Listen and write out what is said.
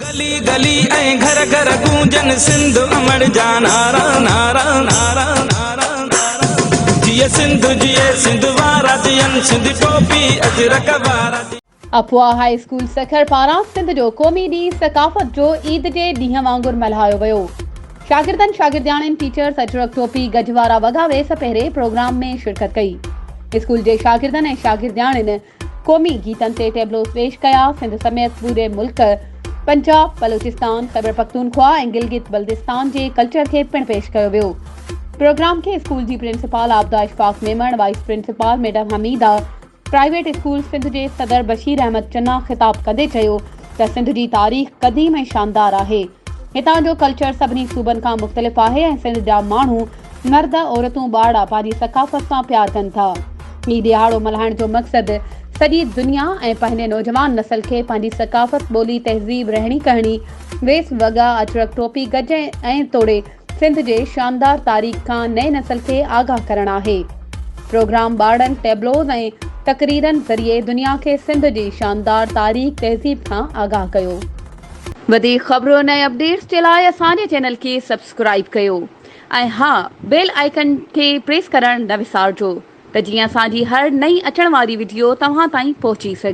गली गली ऐं घर घर गूंजन सिंध अमर जा नारा नारा नारा नारा नारा। जिए सिंध वारा जियन सिंध टोपी अजरक वारा। अफवाह हाई स्कूल सखर पारां सिंध जो क़ौमी ॾींहुं सकाफ़त जो ईद जे ॾींहुं वांगुरु मल्हायो वियो। शागिर्दनि शागिर्दियाणियुनि टीचर्स अजरक टोपी गजवारा वॻा वेस पहिरें प्रोग्राम में शिरकत कई। स्कूल जे शागिर्दनि ऐं शागिर्दियाणियुनि क़ौमी गीतनि ते टेबलोस पेश कया। सिंध समेत पूरे मुल्क पंजाब, बलूचिस्तान, ख़ैबर पख्तूनख्वा ऐं गिलगित बल्तिस्तान जे कल्चर खे पिणु पेश कयो वियो। प्रोग्राम के स्कूल जी principal Abida Ishfaq Memon, vice principal madam Hameeda, private school Sindh जे सदर बशीर अहमद चन्ना ख़िताब कंदे चयो त सिंध जी तारीख़ क़दीम ऐं शानदार आहे। हितां जो कल्चर सभिनी सूबनि खां मुख़्तलिफ़ आहे ऐं सिंध जा माण्हू मर्द औरतूं ॿार पंहिंजी सकाफ़त सां प्यार कनि था। हीउ ॾिहाड़ो मल्हाइण जो मक़सदु सॼी दुनिया ऐं पंहिंजे नौजवान नस्ल खे पंहिंजी सकाफ़त, ॿोली, तहज़ीब, रहणी कहणी, वेस वॻा, अजरक टोपी, गज ऐं तोड़े सिंध जे शानदार तारीख़ खां नए नस्ल खे आगाह करणु आहे। प्रोग्राम ॿारनि टेबलोज़ ऐं तक़रीरनि ज़रिए दुनिया खे सिंध जी शानदार तारीख़, तहज़ीब खां आगाह कयो। वधीक ख़बरुनि ऐं अपडेट्स जे लाइ असांजे चैनल खे सब्सक्राइब कयो ऐं हा, बेल आइकन खे प्रेस करणु न विसारिजो त जीअं असांजी हर नई अचण वारी वीडियो तव्हां ताईं पहुची सघे।